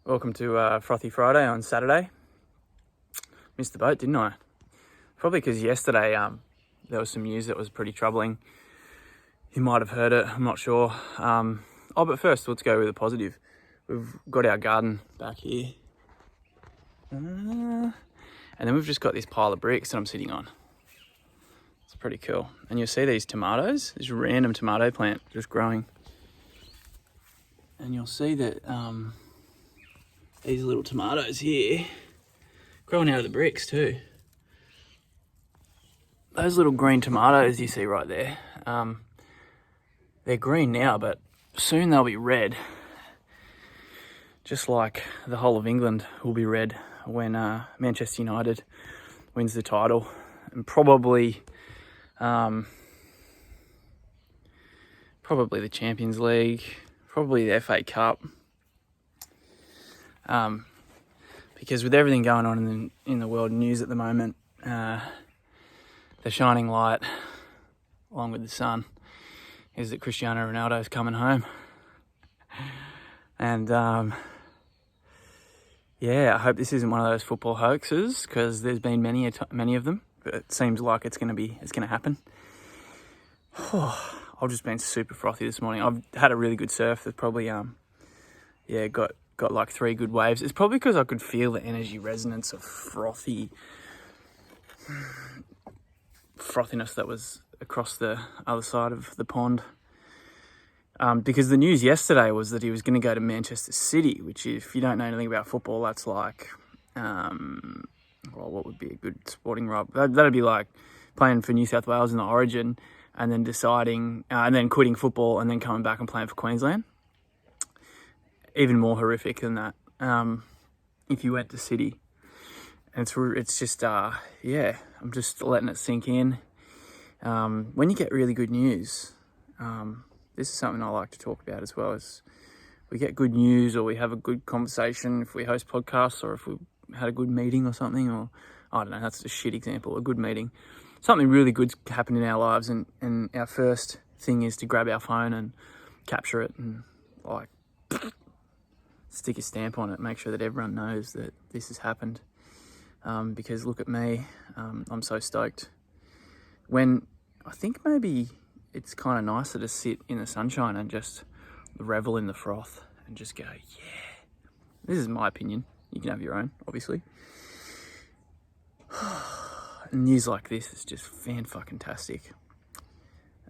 Welcome to Frothy Friday on Saturday. Missed the boat, didn't I? Probably because yesterday there was some news that was pretty troubling. You might have heard it, I'm not sure. But first, let's go with the positive. We've got our garden back here. And then we've just got this pile of bricks that I'm sitting on. It's pretty cool. And you'll see these tomatoes, this random tomato plant just growing. And you'll see that these little tomatoes here growing out of the bricks too. Those little green tomatoes you see right there, they're green now, but soon they'll be red. Just like the whole of England will be red when Manchester United wins the title, and probably the Champions League, probably the FA Cup. Because with everything going on in the world news at the moment, the shining light, along with the sun, is that Cristiano Ronaldo is coming home. And I hope this isn't one of those football hoaxes, because there's been many of them. But it seems like it's going to happen. I've just been super frothy this morning. I've had a really good surf. There's probably got like 3 good waves. It's probably because I could feel the energy resonance of frothiness that was across the other side of the pond. Because the news yesterday was that he was going to go to Manchester City, which, if you don't know anything about football, that's like, what would be a good sporting right? That'd be like playing for New South Wales in the Origin, and then deciding, and then quitting football, and then coming back and playing for Queensland. Even more horrific than that, if you went to City. And it's just, I'm just letting it sink in. When you get really good news, this is something I like to talk about as well, is we get good news, or we have a good conversation if we host podcasts, or if we had a good meeting or something, or I don't know, that's a shit example, a good meeting. Something really good's happened in our lives, and our first thing is to grab our phone and capture it and like stick a stamp on it, make sure that everyone knows that this has happened. Because look at me, I'm so stoked. When I think maybe it's kind of nicer to sit in the sunshine and just revel in the froth and just go, yeah. This is my opinion. You can have your own, obviously. News like this is just fan-fucking-tastic.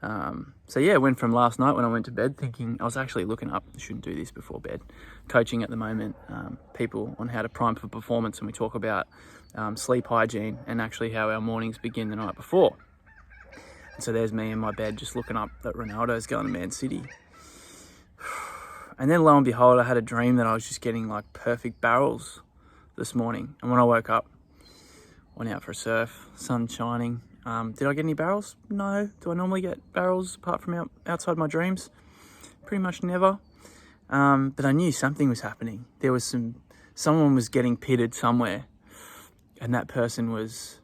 Went from last night when I went to bed thinking, I was actually looking up, I shouldn't do this before bed, coaching at the moment, people on how to prime for performance, and we talk about sleep hygiene and actually how our mornings begin the night before. And so there's me in my bed just looking up that Ronaldo's going to Man City. And then lo and behold, I had a dream that I was just getting like perfect barrels this morning. And when I woke up, went out for a surf, sun shining. Did I get any barrels? No. Do I normally get barrels apart from outside my dreams? Pretty much never. But I knew something was happening. There was someone was getting pitted somewhere, and that person was,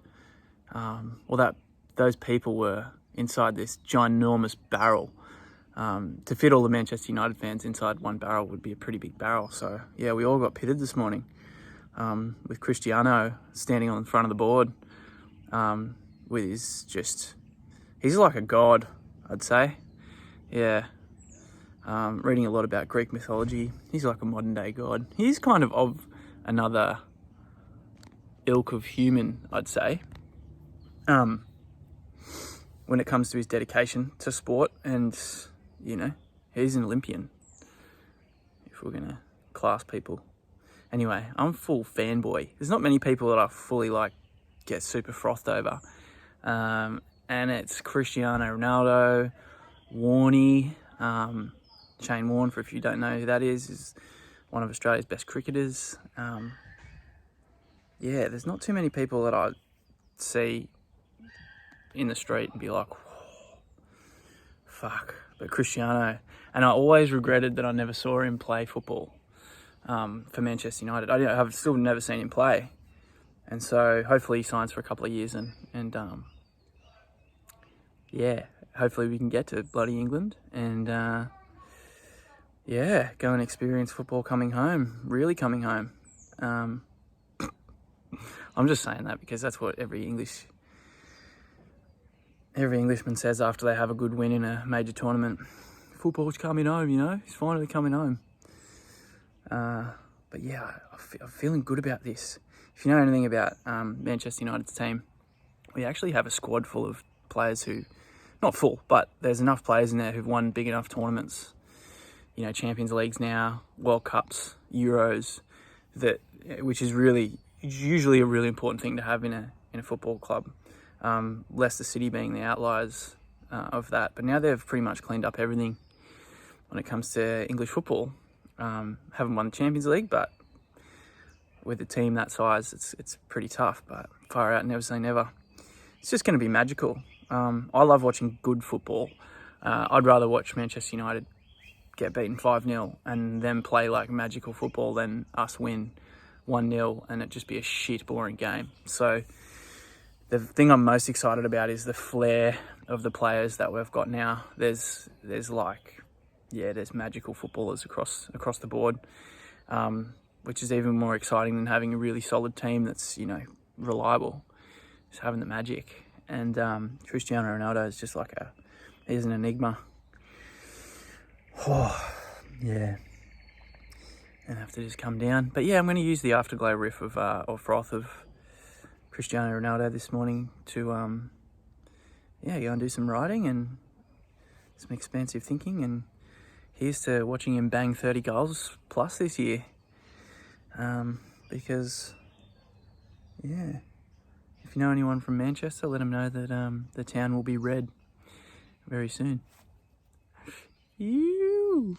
those people were inside this ginormous barrel. To fit all the Manchester United fans inside one barrel would be a pretty big barrel. So yeah, we all got pitted this morning, with Cristiano standing on the front of the board, with he's like a god, I'd say. Yeah. Reading a lot about Greek mythology. He's like a modern day god. He's kind of another ilk of human, I'd say. When it comes to his dedication to sport, and, he's an Olympian, if we're going to class people. Anyway, I'm full fanboy. There's not many people that I fully get super frothed over. And it's Cristiano Ronaldo, Warney, Shane Warne, for if you don't know who that is one of Australia's best cricketers. There's not too many people that I see in the street and be like, whoa, fuck. But Cristiano, and I always regretted that I never saw him play football for Manchester United. I've still never seen him play. And so hopefully he signs for a couple of years and hopefully we can get to bloody England and yeah, go and experience football coming home, really coming home. I'm just saying that because that's what every Englishman says after they have a good win in a major tournament. Football's coming home, you know, it's finally coming home. But yeah, I'm feeling good about this. If you know anything about Manchester United's team, we actually have a squad full of players who, not full, but there's enough players in there who've won big enough tournaments. You know, Champions Leagues now, World Cups, Euros, which is usually a really important thing to have in a football club. Leicester City being the outliers of that, but now they've pretty much cleaned up everything when it comes to English football. Haven't won the Champions League, but with a team that size, it's pretty tough. But far out, never say never. It's just going to be magical. I love watching good football. I'd rather watch Manchester United get beaten 5-0 and them play like magical football than us win 1-0 and it just be a shit boring game. So the thing I'm most excited about is the flair of the players that we've got now. There's magical footballers across the board, which is even more exciting than having a really solid team that's, you know, reliable. Just having the magic. And Cristiano Ronaldo is just like he's an enigma. Oh, yeah. And have to just come down. But yeah, I'm going to use the Afterglow riff or froth of Cristiano Ronaldo this morning to go and do some writing and some expansive thinking. And here's to watching him bang 30 goals plus this year. Because, yeah, if you know anyone from Manchester, let them know that the town will be red very soon. You.